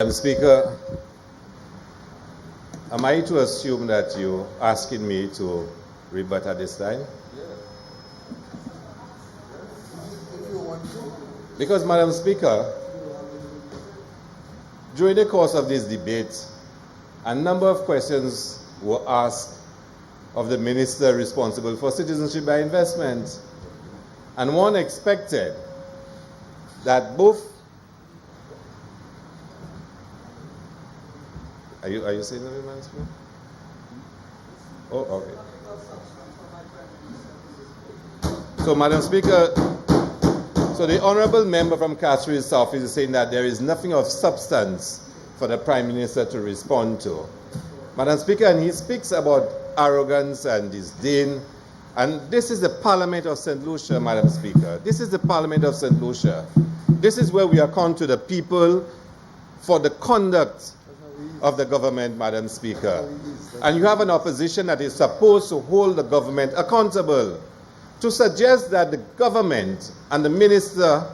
Madam Speaker, am I to assume that you're asking me to rebut at this time? Because, Madam Speaker, during the course of this debate, a number of questions were asked of the minister responsible for citizenship by investment. And one expected that both... Are you saying that, Madam Speaker? Oh, okay. So, Madam Speaker, so the honourable member from Castries South is saying that there is nothing of substance for the Prime Minister to respond to. Madam Speaker, and he speaks about arrogance and disdain, and this is the Parliament of St. Lucia, Madam Speaker. This is the Parliament of St. Lucia. This is where we account to the people for the conduct of the government, Madam Speaker. And you have an opposition that is supposed to hold the government accountable. To suggest that the government and the minister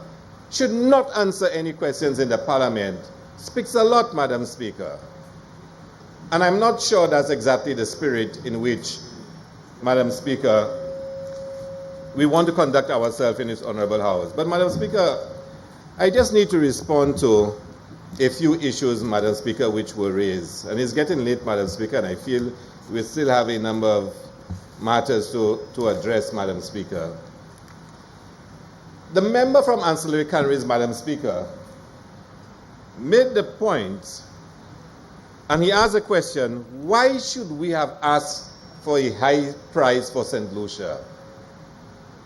should not answer any questions in the Parliament speaks a lot, Madam Speaker. And I'm not sure that's exactly the spirit in which, Madam Speaker, we want to conduct ourselves in this honorable house. But, Madam Speaker, I just need to respond to a few issues, Madam Speaker, which were raised. And it's getting late, Madam Speaker, and I feel we still have a number of matters to address, Madam Speaker. The member from Ancillary Canaries, Madam Speaker, made the point, and he asked a question, why should we have asked for a high price for St. Lucia?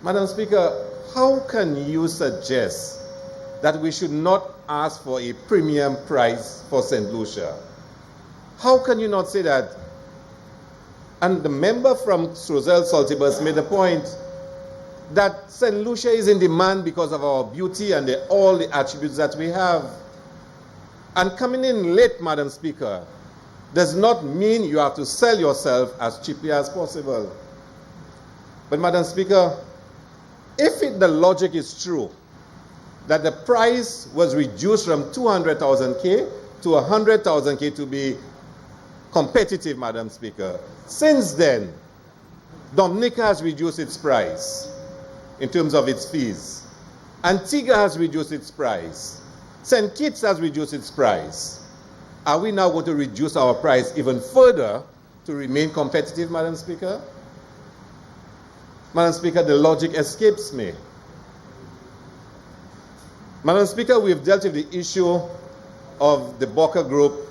Madam Speaker, how can you suggest that we should not ask for a premium price for St. Lucia? How can you not say that? And the member from Roselle Saltibus made the point that St. Lucia is in demand because of our beauty and all the attributes that we have. And coming in late, Madam Speaker, does not mean you have to sell yourself as cheaply as possible. But, Madam Speaker, if the logic is true, that the price was reduced from 200,000 K to 100,000 K to be competitive, Madam Speaker. Since then, Dominica has reduced its price in terms of its fees. Antigua has reduced its price. St. Kitts has reduced its price. Are we now going to reduce our price even further to remain competitive, Madam Speaker? Madam Speaker, the logic escapes me. Madam Speaker, we've dealt with the issue of the Boca Group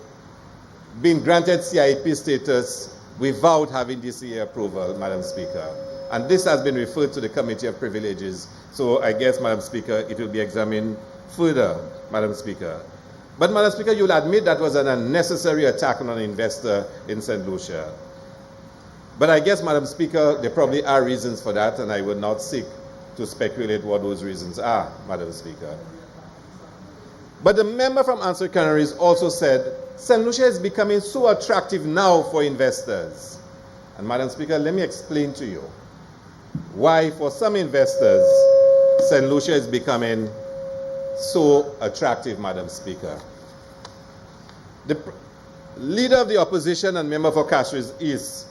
being granted CIP status without having DCA approval, Madam Speaker. And this has been referred to the Committee of Privileges. So I guess, Madam Speaker, it will be examined further, Madam Speaker. But, Madam Speaker, you'll admit that was an unnecessary attack on an investor in St. Lucia. But I guess, Madam Speaker, there probably are reasons for that, and I would not seek to speculate what those reasons are, Madam Speaker. But the member from Ancillary Canaries also said, St. Lucia is becoming so attractive now for investors. And, Madam Speaker, let me explain to you why, for some investors, St. Lucia is becoming so attractive, Madam Speaker. The leader of the opposition and member for Castries East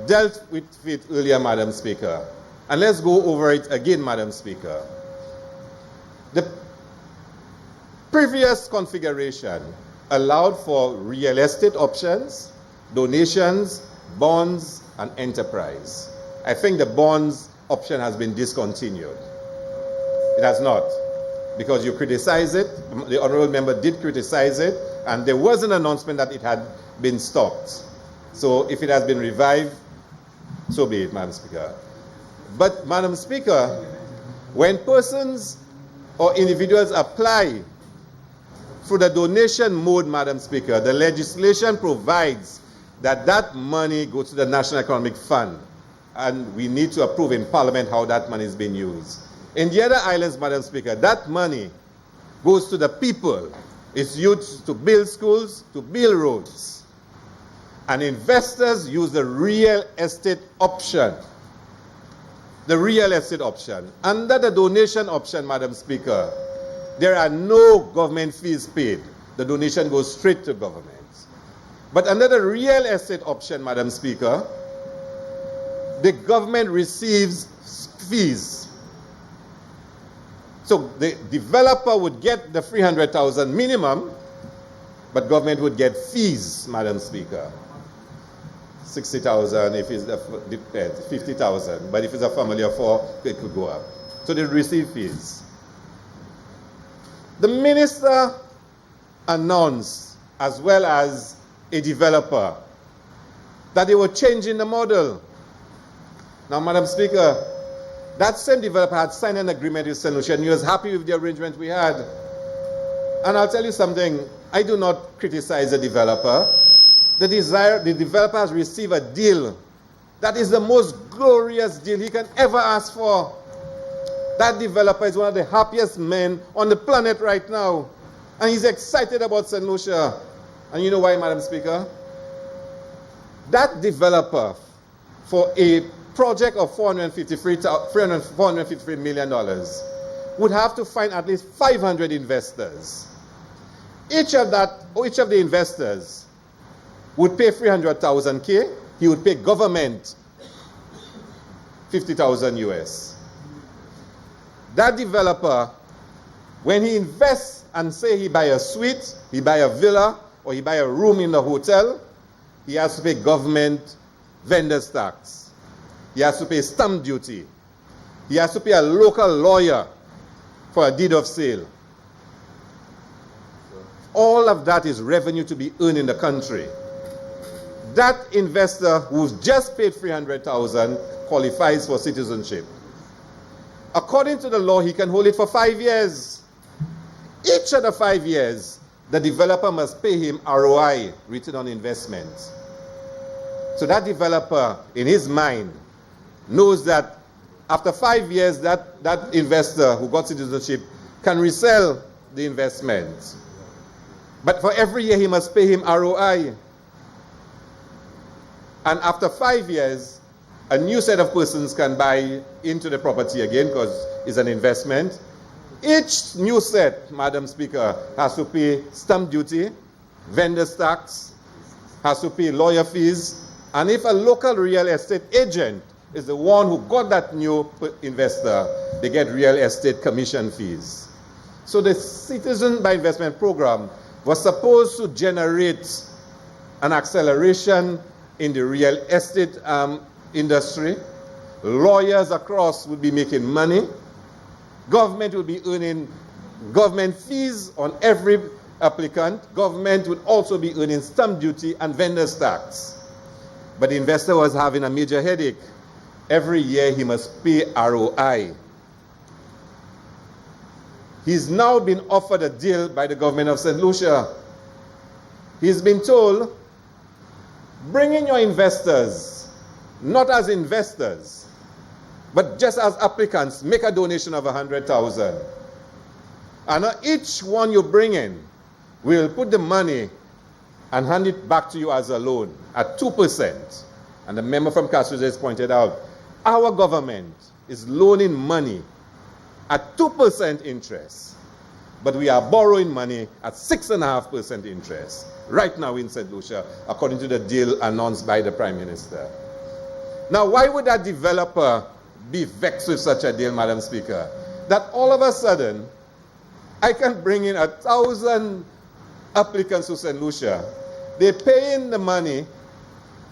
dealt with it earlier, Madam Speaker. And let's go over it again, Madam Speaker. The previous configuration allowed for real estate options, donations, bonds, and enterprise. I think the bonds option has been discontinued. It has not, because you criticize it. The honorable member did criticize it, and there was an announcement that it had been stopped. So if it has been revived, so be it, Madam Speaker. But, Madam Speaker, when persons or individuals apply through the donation mode, Madam Speaker, the legislation provides that that money goes to the National Economic Fund, and we need to approve in Parliament how that money is being used. In the other islands, Madam Speaker, that money goes to the people. It's used to build schools, to build roads. And investors use the real estate option. The real estate option. Under the donation option, Madam Speaker, there are no government fees paid. the donation goes straight to government. But under the real estate option, Madam Speaker, the government receives fees. So the developer would get the 300,000 minimum, but government would get fees, Madam Speaker. 60,000 if it's 50,000, but if it's a family of 4, it could go up. So they receive fees. The minister announced, as well as a developer, that they were changing the model. Now, Madam Speaker, that same developer had signed an agreement with St. Lucia, and he was happy with the arrangement we had. And I'll tell you something, I do not criticize the developer. The developer has received a deal that is the most glorious deal he can ever ask for. That developer is one of the happiest men on the planet right now. And he's excited about St. Lucia. And you know why, Madam Speaker? That developer, for a project of $453 million, would have to find at least 500 investors. Each of the investors would pay 300,000 K. He would pay government 50,000 US. That developer, when he invests and say he buy a suite, he buy a villa, or he buy a room in the hotel, he has to pay government vendor's tax. He has to pay stamp duty. He has to pay a local lawyer for a deed of sale. All of that is revenue to be earned in the country. That investor who's just paid 300,000 qualifies for citizenship. According to the law, he can hold it for 5 years. Each of the 5 years, the developer must pay him ROI, return on investment. So that developer, in his mind, knows that after 5 years, that investor who got citizenship can resell the investment. But for every year, he must pay him ROI. And after 5 years, a new set of persons can buy into the property again because it's an investment. Each new set, Madam Speaker, has to pay stamp duty, vendor's tax, has to pay lawyer fees, and if a local real estate agent is the one who got that new investor, they get real estate commission fees. So the Citizen by Investment Program was supposed to generate an acceleration in the real estate industry. Lawyers across would be making money. Government would be earning government fees on every applicant. Government would also be earning stamp duty and vendor's tax. But the investor was having a major headache. Every year he must pay ROI. He's now been offered a deal by the government of St. Lucia. He's been told, bring in your investors, not as investors, but just as applicants, make a donation of 100,000. And each one you bring in, we'll put the money and hand it back to you as a loan at 2%. And the member from Castro just pointed out, our government is loaning money at 2% interest, but we are borrowing money at 6.5% interest right now in St. Lucia, according to the deal announced by the Prime Minister. Now, why would that developer be vexed with such a deal, Madam Speaker? That all of a sudden, I can bring in 1,000 applicants to St. Lucia. They pay in the money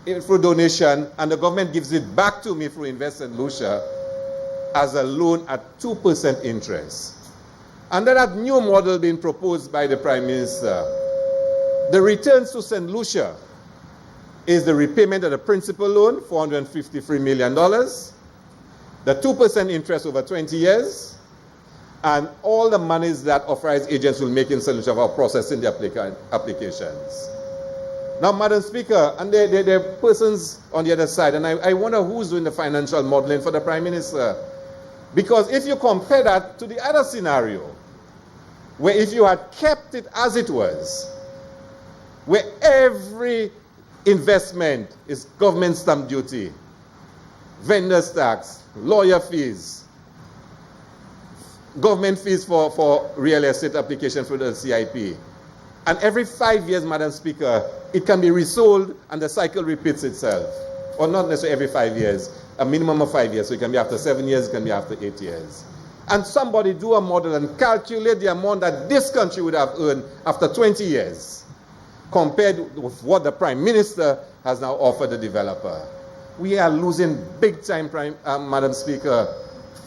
through donation, and the government gives it back to me through Invest St. Lucia as a loan at 2% interest. Under that new model being proposed by the Prime Minister, the returns to St. Lucia is the repayment of the principal loan, $453 million, the 2% interest over 20 years, and all the monies that authorized agents will make in St. Lucia for processing the applications. Now, Madam Speaker, and there are persons on the other side, and I wonder who's doing the financial modeling for the Prime Minister. Because if you compare that to the other scenario, where if you had kept it as it was, where every investment is government stamp duty, vendor's tax, lawyer fees, government fees for real estate applications for the CIP, And every 5 years, Madam Speaker, it can be resold and the cycle repeats itself. Or not necessarily every 5 years, a minimum of 5 years. So it can be after 7 years, it can be after 8 years. And somebody do a model and calculate the amount that this country would have earned after 20 years, compared with what the Prime Minister has now offered the developer. We are losing big time, Madam Speaker.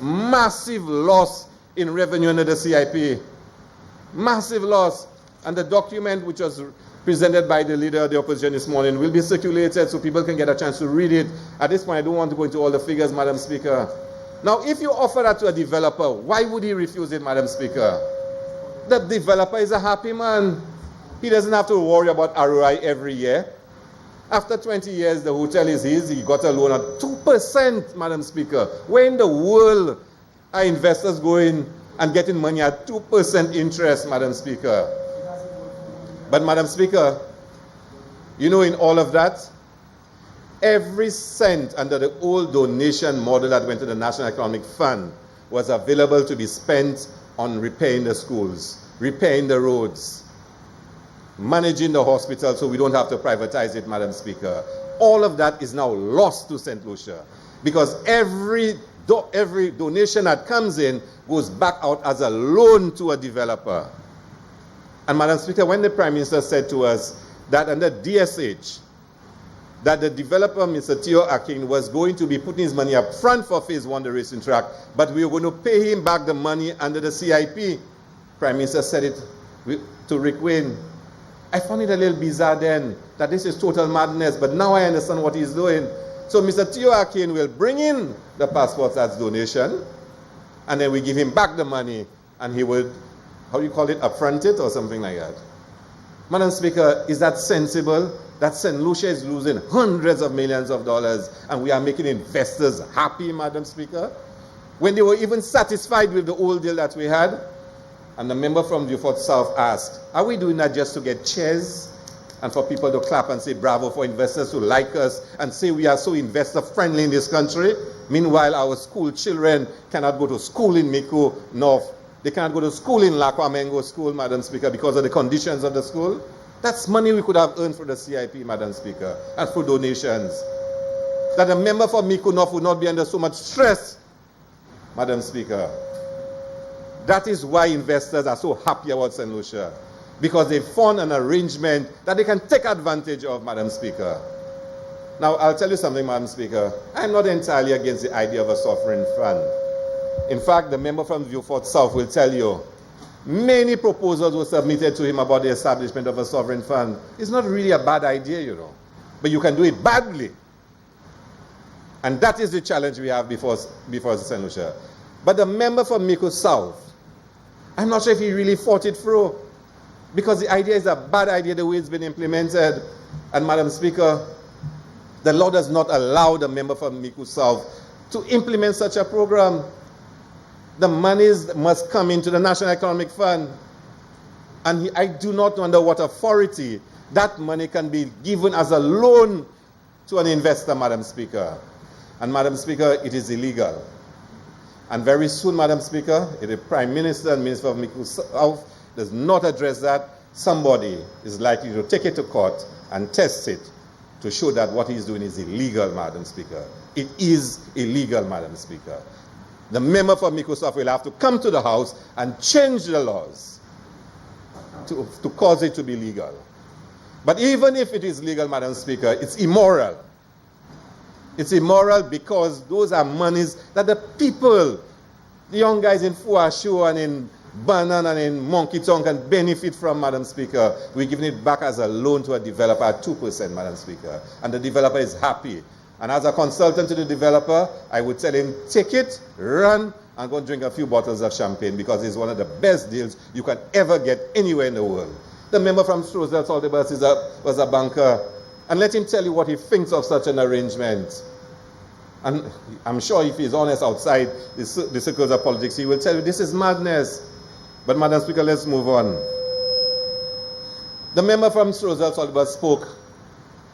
Massive loss in revenue under the CIP. Massive loss. And the document which was presented by the leader of the opposition this morning will be circulated so people can get a chance to read it. At this point, I don't want to go into all the figures, Madam Speaker. Now, if you offer that to a developer, why would he refuse it, Madam Speaker? The developer is a happy man. He doesn't have to worry about ROI every year. After 20 years, the hotel is his. He got a loan at 2%, Madam Speaker. Where in the world are investors going and getting money at 2% interest, Madam Speaker? But, Madam Speaker, you know, in all of that, every cent under the old donation model that went to the National Economic Fund was available to be spent on repairing the schools, repairing the roads, managing the hospital so we don't have to privatize it, Madam Speaker. All of that is now lost to St. Lucia because every donation that comes in goes back out as a loan to a developer. And Madam Speaker, when the Prime Minister said to us that under DSH, that the developer, Mr. Theo Akin, was going to be putting his money up front for phase 1, the racing track, but we were going to pay him back the money under the CIP. Prime Minister said it to Rick Wayne. I found it a little bizarre then, that this is total madness, but now I understand what he's doing. So Mr. Theo Akin will bring in the passports as donation, and then we give him back the money, and he would, how do you call it, upfront it or something like that. Madam Speaker, is that sensible? That St. Lucia is losing hundreds of millions of dollars and we are making investors happy, Madam Speaker? When they were even satisfied with the old deal that we had? And the member from Beaufort South asked, are we doing that just to get chairs and for people to clap and say bravo for investors who like us and say we are so investor friendly in this country? Meanwhile, our school children cannot go to school in Mico North. They cannot go to school in Lakwamengo School, Madam Speaker, because of the conditions of the school. That's money we could have earned for the CIP, Madam Speaker, and for donations. That a member for Mico North would not be under so much stress, Madam Speaker. That is why investors are so happy about St. Lucia, because they found an arrangement that they can take advantage of, Madam Speaker. Now, I'll tell you something, Madam Speaker. I'm not entirely against the idea of a sovereign fund. In fact, the member from Beaufort South will tell you, many proposals were submitted to him about the establishment of a sovereign fund. It's not really a bad idea, you know. But you can do it badly. And that is the challenge we have before St. Lucia. But the member from Mico South, I'm not sure if he really thought it through. Because the idea is a bad idea the way it's been implemented. And Madam Speaker, the law does not allow the member from Mico South to implement such a program. The monies must come into the National Economic Fund. And I do not know under what authority that money can be given as a loan to an investor, Madam Speaker. And Madam Speaker, it is illegal. And very soon, Madam Speaker, if the Prime Minister and Minister of Mico South does not address that, somebody is likely to take it to court and test it to show that what he's doing is illegal, Madam Speaker. It is illegal, Madam Speaker. The member for Mico South will have to come to the House and change the laws to cause it to be legal. But even if it is legal, Madam Speaker, it's immoral. It's immoral because those are monies that the people, the young guys in Fuashu and in Banan and in Monkey Tongue can benefit from, Madam Speaker. We're giving it back as a loan to a developer at 2%, Madam Speaker. And the developer is happy. And as a consultant to the developer, I would tell him, take it, run, and go and drink a few bottles of champagne because it's one of the best deals you can ever get anywhere in the world. The member from Stroesdale Saltibus was a banker. And let him tell you what he thinks of such an arrangement. And I'm sure if he's honest outside the circles of politics, he will tell you this is madness. But Madam Speaker, let's move on. The member from Stroesdale Saltibus spoke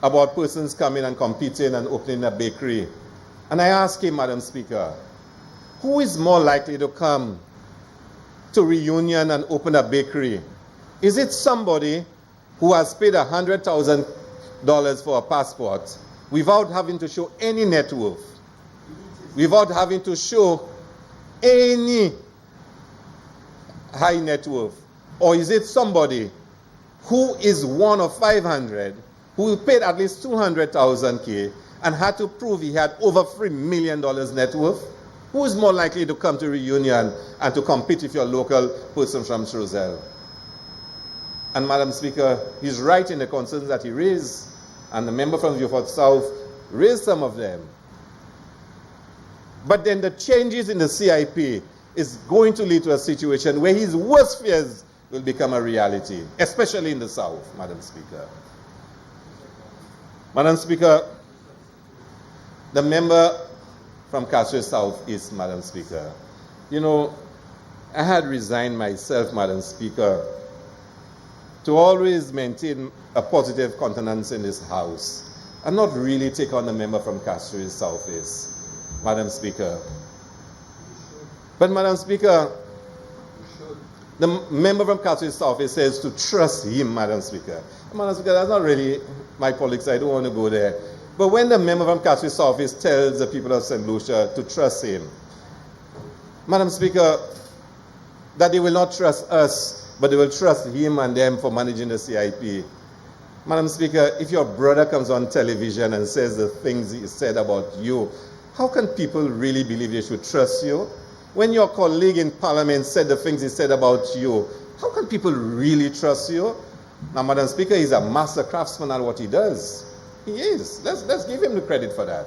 about persons coming and competing and opening a bakery. And I asked him, Madam Speaker, who is more likely to come to Reunion and open a bakery? Is it somebody who has paid $100,000 for a passport without having to show any net worth, without having to show any high net worth? Or is it somebody who is one of 500 who paid at least 200,000 K and had to prove he had over $3 million net worth? Who is more likely to come to reunion and to compete with your local person from Shrosell? And Madam Speaker, he's right in the concerns that he raised, and the member from Beaufort South raised some of them. But then the changes in the CIP is going to lead to a situation where his worst fears will become a reality, especially in the South, Madam Speaker. Madam Speaker, the member from Castro South East, Madam Speaker, you know, I had resigned myself, Madam Speaker, to always maintain a positive countenance in this House and not really take on the member from Castro South East, Madam Speaker. But, Madam Speaker, the member from Castro South East says to trust him, Madam Speaker. Madam Speaker, that's not really my politics. I don't want to go there. But when the member from Castro South East tells the people of St. Lucia to trust him, Madam Speaker, that they will not trust us, but they will trust him and them for managing the CIP. Madam Speaker, if your brother comes on television and says the things he said about you, how can people really believe they should trust you? When your colleague in Parliament said the things he said about you, how can people really trust you? Now, Madam Speaker, he's a master craftsman at what he does. He is. Let's give him the credit for that.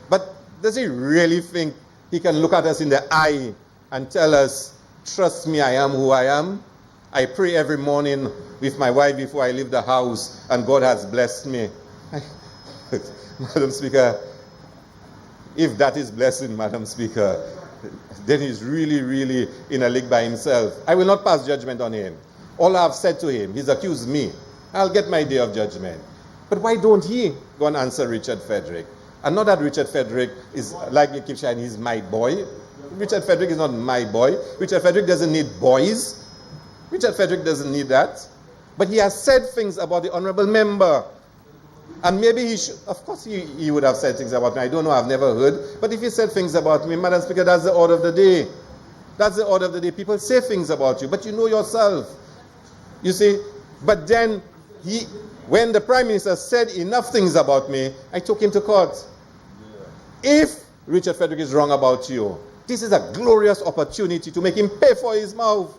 But does he really think he can look at us in the eye and tell us, trust me, I am who I am? I pray every morning with my wife before I leave the house, and God has blessed me. Madam Speaker, if that is blessing, Madam Speaker, then he's really, really in a league by himself. I will not pass judgment on him. All I've said to him, he's accused me. I'll get my day of judgment. But why don't he go and answer Richard Frederick? And not that Richard Frederick is, like you keep saying, he's my boy. Richard Frederick is not my boy. Richard Frederick doesn't need boys. Richard Frederick doesn't need that. But he has said things about the honorable member. And maybe he should, of course he would have said things about me. I don't know, I've never heard. But if he said things about me, Madam Speaker, that's the order of the day. That's the order of the day. People say things about you, but you know yourself. You see, but then when the Prime Minister said enough things about me, I took him to court. Yeah. If Richard Frederick is wrong about you, this is a glorious opportunity to make him pay for his mouth.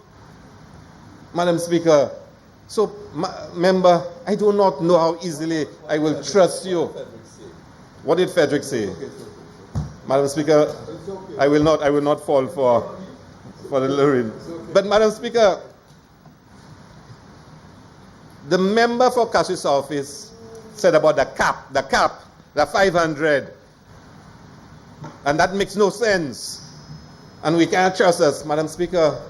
Madam Speaker, so, member, I do not know how easily I will trust you. What did Frederick say? Madam Speaker, I will not fall for the luring. But, Madam Speaker, the member for Castro South East said about the cap, the 500. And that makes no sense. And we can't trust us. Madam Speaker,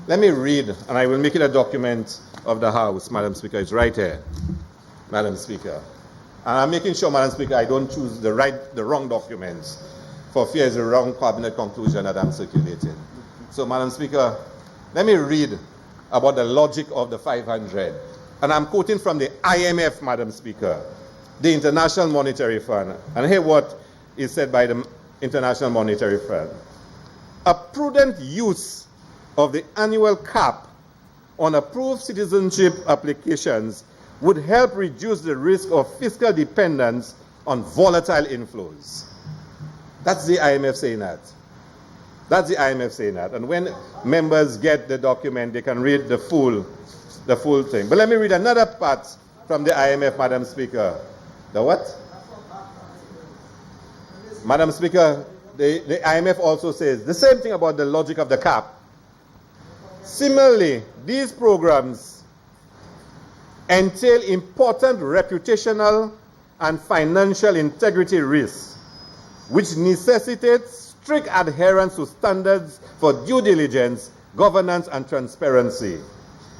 let me read, and I will make it a document of the House, Madam Speaker. It's right here, Madam Speaker. And I'm making sure, Madam Speaker, I don't choose the wrong documents, for fear it's the wrong cabinet conclusion that I'm circulating. So, Madam Speaker, let me read about the logic of the 500. And I'm quoting from the IMF, Madam Speaker, the International Monetary Fund. And hear what is said by the International Monetary Fund. A prudent use of the annual cap on approved citizenship applications would help reduce the risk of fiscal dependence on volatile inflows. That's the IMF saying that. That's the IMF saying that. And when members get the document, they can read the full thing. But let me read another part from the IMF, Madam Speaker. The what? Madam Speaker, the IMF also says the same thing about the logic of the cap. Similarly, these programs entail important reputational and financial integrity risks, which necessitates strict adherence to standards for due diligence, governance, and transparency.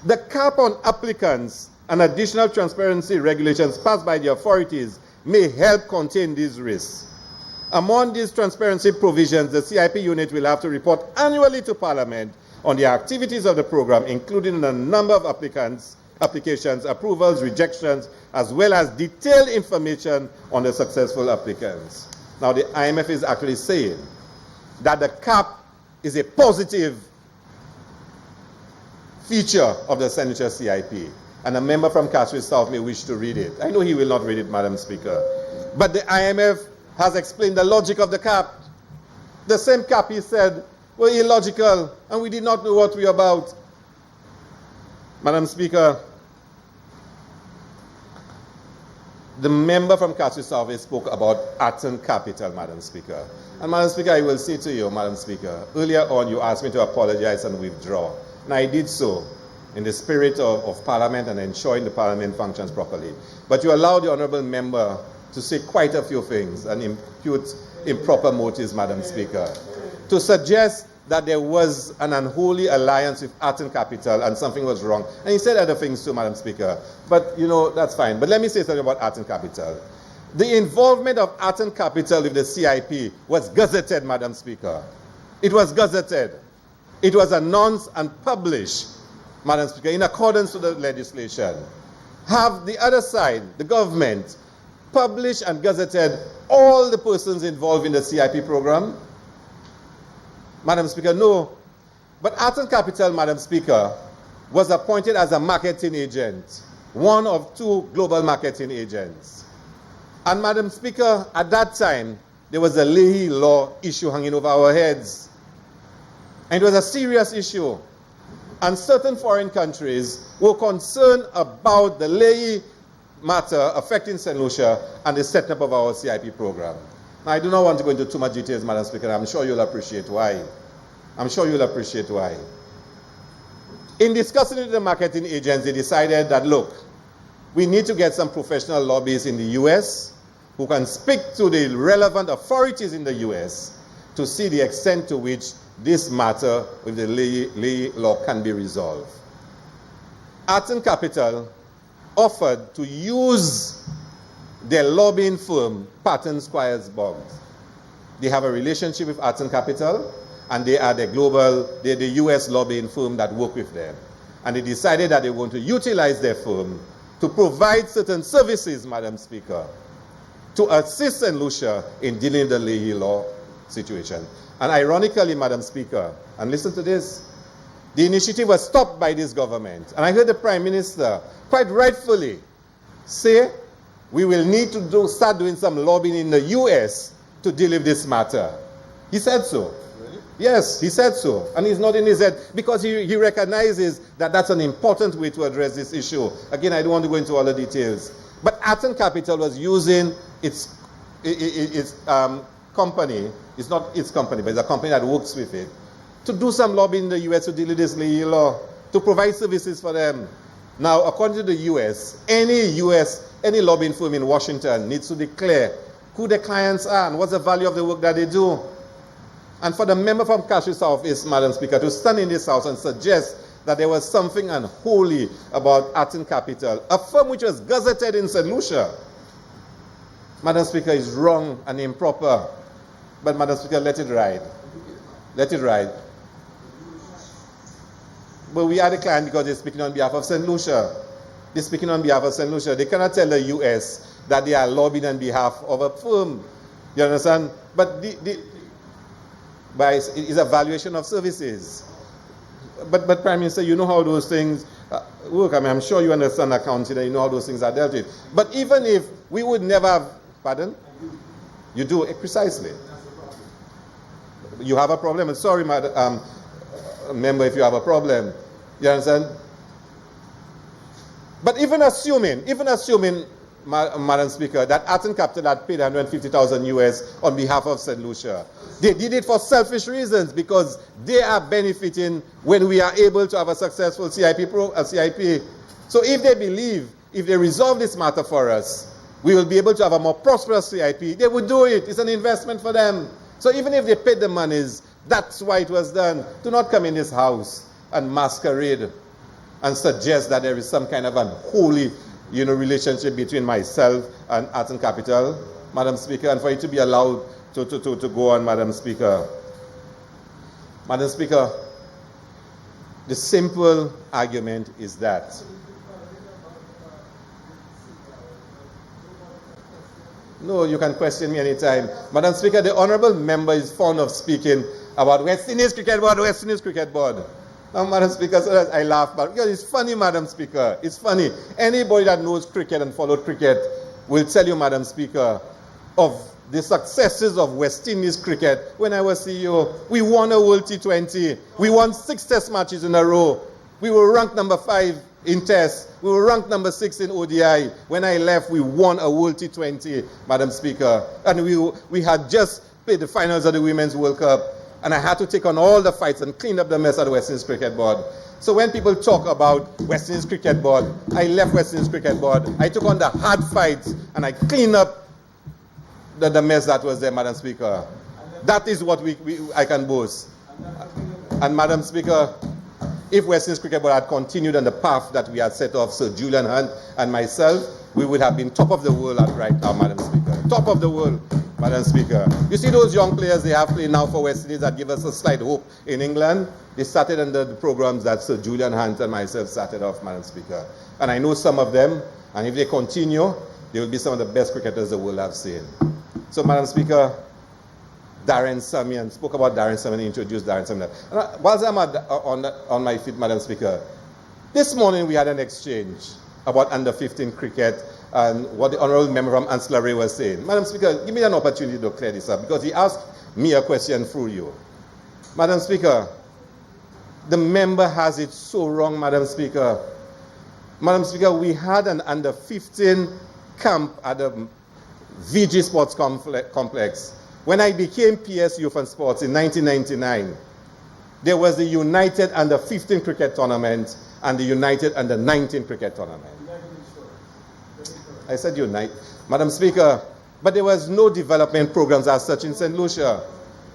The cap on applicants and additional transparency regulations passed by the authorities may help contain these risks. Among these transparency provisions, the CIP unit will have to report annually to Parliament on the activities of the program, including the number of applicants, applications, approvals, rejections, as well as detailed information on the successful applicants. Now, the IMF is actually saying that the cap is a positive feature of the St. Lucia CIP. And a member from Castries South may wish to read it. I know he will not read it, Madam Speaker. But the IMF has explained the logic of the cap. The same cap, he said, were illogical, and we did not know what we were about. Madam Speaker, the member from Castries South spoke about Atten Capital, Madam Speaker. And Madam Speaker, I will say to you, Madam Speaker, earlier on you asked me to apologize and withdraw. And I did so in the spirit of Parliament and ensuring the Parliament functions properly. But you allowed the honourable member to say quite a few things and impute improper motives, Madam Speaker, to suggest that there was an unholy alliance with Atten Capital and something was wrong. And he said other things too, Madam Speaker. But, you know, that's fine. But let me say something about Atten Capital. The involvement of Atten Capital with the CIP was gazetted, Madam Speaker. It was gazetted. It was announced and published, Madam Speaker, in accordance with the legislation. Have the other side, the government, published and gazetted all the persons involved in the CIP program? Madam Speaker, no. But Atten Capital, Madam Speaker, was appointed as a marketing agent, one of two global marketing agents. And Madam Speaker, at that time, there was a Leahy law issue hanging over our heads. And it was a serious issue. And certain foreign countries were concerned about the Leahy matter affecting St. Lucia and the setting up of our CIP program. Now, I do not want to go into too much details, Madam Speaker. I'm sure you'll appreciate why. I'm sure you'll appreciate why. In discussing with the marketing agents, they decided that, look, we need to get some professional lobbyists in the U.S. who can speak to the relevant authorities in the U.S. to see the extent to which this matter with the Leahy law can be resolved. Atten Capital offered to use their lobbying firm, Patton Squires Boggs. They have a relationship with Atten Capital, and they are they're the U.S. lobbying firm that work with them. And they decided that they want to utilize their firm to provide certain services, Madam Speaker, to assist St. Lucia in dealing with the Leahy law situation. And ironically, Madam Speaker, and listen to this, the initiative was stopped by this government. And I heard the Prime Minister, quite rightfully, say, we will need to start doing some lobbying in the U.S. to deal with this matter. He said so. Really? Yes, he said so. And he's nodding his head because he recognizes that that's an important way to address this issue. Again, I don't want to go into all the details. But Atten Capital was using its company, it's not its company, but it's a company that works with it, to do some lobbying in the U.S. to deal with this Leahy law, to provide services for them. Now, according to the U.S., any lobbying firm in Washington needs to declare who the clients are and what's the value of the work that they do. And for the member from Castries South East, Madam Speaker, to stand in this house and suggest that there was something unholy about Atten Capital, a firm which was gazetted in St. Lucia, Madam Speaker, is wrong and improper. But Madam Speaker, let it ride. Let it ride. But we are the client because they're speaking on behalf of St. Lucia. They're speaking on behalf of St. Lucia. They cannot tell the U.S. that they are lobbying on behalf of a firm. You understand? But it's a valuation of services. But Prime Minister, you know how those things work. I mean, I'm sure you understand accounting and you know how those things are dealt with. But even if we would never have, pardon? You do, precisely. You have a problem. Sorry, Madam Member, if you have a problem. You understand? But even assuming, Madam Speaker, that Atten Capital had paid $150,000 US on behalf of St. Lucia, they did it for selfish reasons because they are benefiting when we are able to have a successful CIP. So if they believe, if they resolve this matter for us, we will be able to have a more prosperous CIP, they would do it. It's an investment for them. So even if they paid the monies, that's why it was done. Do not come in this house and masquerade and suggest that there is some kind of unholy, relationship between myself and Atten Capital, Madam Speaker, and for it to be allowed to go on, Madam Speaker. Madam Speaker, the simple argument is that No, you can question me anytime. Madam Speaker, the honourable member is fond of speaking about West Indies Cricket Board, West Indies Cricket Board. Now, Madam Speaker, so I laugh, but because it's funny, Madam Speaker. It's funny. Anybody that knows cricket and followed cricket will tell you, Madam Speaker, of the successes of West Indies cricket. When I was CEO, we won a World T20. We won 6 test matches in a row. We were ranked number 5 in tests. We were ranked number 6 in ODI. When I left, we won a World T20, Madam Speaker. And we had just played the finals of the Women's World Cup. And I had to take on all the fights and clean up the mess at the West Indies Cricket Board. So when people talk about West Indies Cricket Board, I left West Indies Cricket Board. I took on the hard fights and I cleaned up the mess that was there, Madam Speaker. That is what I can boast. And Madam Speaker, if West Indies Cricket Board had continued on the path that we had set off, Sir Julian Hunt and myself, we would have been top of the world right now, Madam Speaker. Top of the world, Madam Speaker. You see those young players they have playing now for West Indies that give us a slight hope in England? They started under the programs that Sir Julian Hunt and myself started off, Madam Speaker. And I know some of them, and if they continue, they will be some of the best cricketers the world have seen. So, Madam Speaker, Darren Samian, spoke about Darren Samian, introduced Darren Samian. Whilst I'm on my feet, Madam Speaker, this morning we had an exchange about under-15 cricket and what the honourable member from Ancillary was saying. Madam Speaker, give me an opportunity to clear this up because he asked me a question through you. Madam Speaker, the member has it so wrong, Madam Speaker. Madam Speaker, we had an under-15 camp at the VG Sports Complex. When I became PS Youth and Sports in 1999, there was the United Under-15 cricket tournament and the United Under-19 cricket tournament. I said Unite. Madam Speaker, but there was no development programs as such in St. Lucia.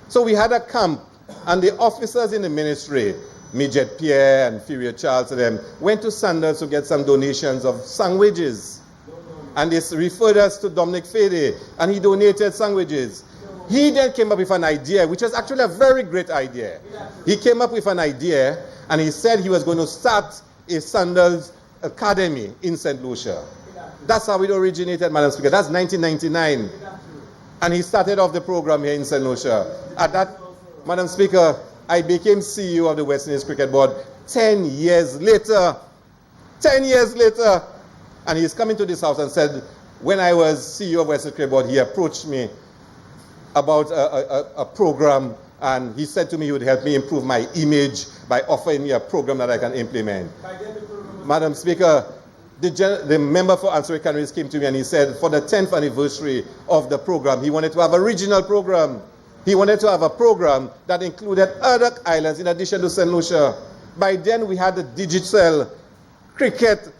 So we had a camp, and the officers in the ministry, Midget Pierre and Furia Charles and them, went to Sandals to get some donations of sandwiches. And they referred us to Dominic Fede, and he donated sandwiches. He then came up with an idea, which was actually a very great idea. He came up with an idea, and he said he was going to start a Sandals Academy in St. Lucia. That's how it originated, Madam Speaker. That's 1999. And he started off the program here in St. Lucia. At that, Madam Speaker, I became CEO of the West Indies Cricket Board 10 years later. 10 years later. And he's coming to this house and said, when I was CEO of West Indies Cricket Board, he approached me about a program, and he said to me he would help me improve my image by offering me a program that I can implement. Madam Speaker, the member for Ancillary Canaries came to me and he said for the 10th anniversary of the program, he wanted to have a regional program. He wanted to have a program that included other islands in addition to St. Lucia. By then we had the digital cricket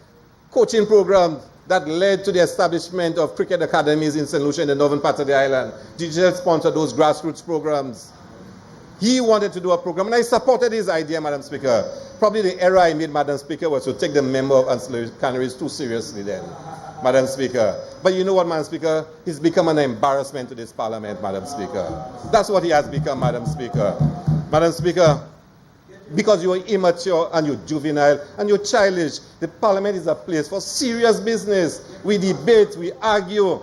coaching program that led to the establishment of cricket academies in St. Lucia in the northern part of the island. Digital sponsored those grassroots programs. He wanted to do a program, and I supported his idea, Madam Speaker. Probably the error I made, Madam Speaker, was to take the member of Ancillary Canaries too seriously then, Madam Speaker. But you know what, Madam Speaker? He's become an embarrassment to this Parliament, Madam Speaker. That's what he has become, Madam Speaker. Madam Speaker, because you are immature and you're juvenile and you're childish, the Parliament is a place for serious business. We debate, we argue.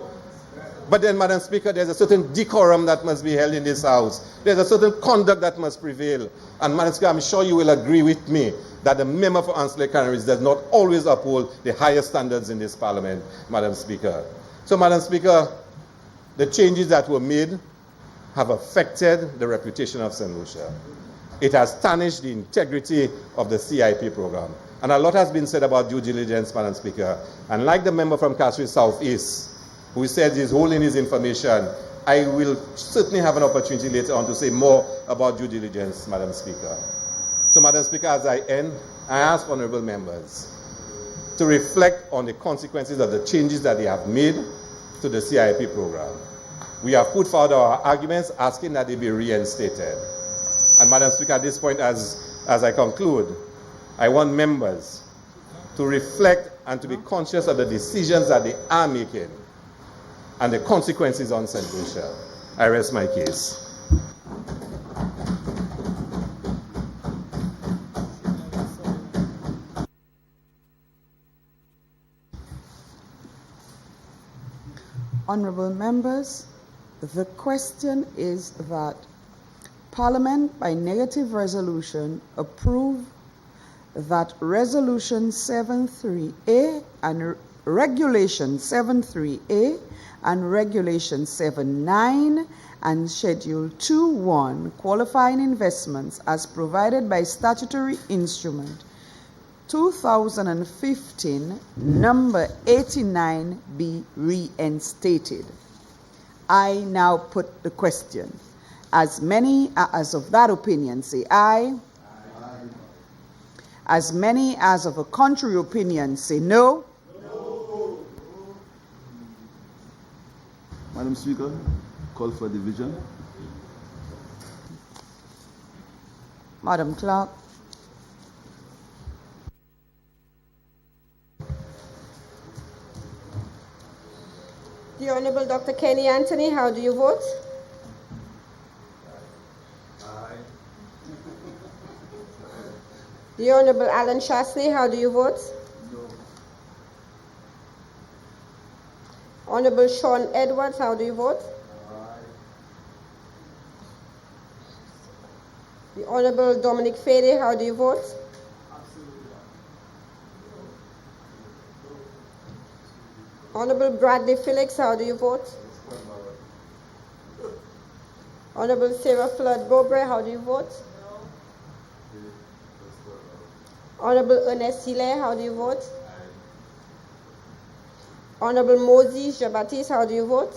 But then, Madam Speaker, there's a certain decorum that must be held in this House. There's a certain conduct that must prevail. And, Madam Speaker, I'm sure you will agree with me that the member for Ancillary Canaries does not always uphold the highest standards in this Parliament, Madam Speaker. So, Madam Speaker, the changes that were made have affected the reputation of St. Lucia. It has tarnished the integrity of the CIP program. And a lot has been said about due diligence, Madam Speaker. And like the member from Castries South East, who said he's holding his information, I will certainly have an opportunity later on to say more about due diligence, Madam Speaker. So, Madam Speaker, as I end, I ask honourable members to reflect on the consequences of the changes that they have made to the CIP program. We have put forward our arguments asking that they be reinstated. And, Madam Speaker, at this point, as I conclude, I want members to reflect and to be conscious of the decisions that they are making and the consequences on St. Lucia. I rest my case. Honourable members, the question is that Parliament, by negative resolution, approve that Resolution 73A and Regulation 73A and Regulation 79 and Schedule 2.1 qualifying investments as provided by statutory instrument 2015 number 89 be reinstated. I now put the question. As many as of that opinion say aye. Aye. As many as of a contrary opinion say no. No. Madam Speaker, call for division. Madam Clerk. The Honourable Dr. Kenny Anthony, how do you vote? Aye. The Honourable Alan Shasley, how do you vote? No. Honourable Sean Edwards, how do you vote? Aye. The Honourable Dominic Fede, how do you vote? Honourable Bradley Felix, how do you vote? Honourable Sarah Flood Bowbray, how do you vote? Honourable Ernest Hilaire, how do you vote? Honourable Moses Jean-Baptiste, how do you vote?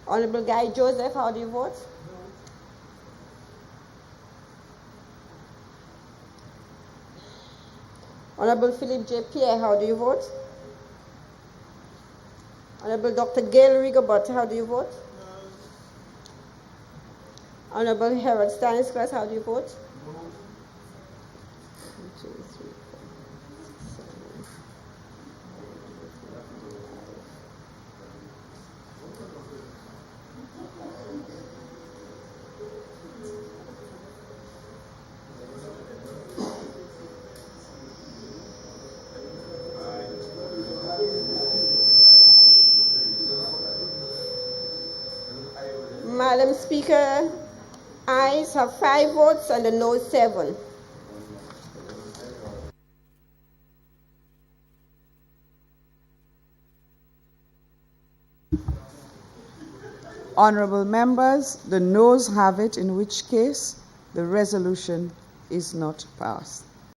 Honourable Guy Joseph, how do you vote? Honourable Philip J. Pierre, how do you vote? Honourable Dr. Gail Rigobot, how do you vote? Honourable Harold Stanislas, how do you vote? No. 1, 2, 3, 4, 7. Madam Speaker, ayes have 5 votes and the noes 7. Honourable members, the noes have it, in which case the resolution is not passed.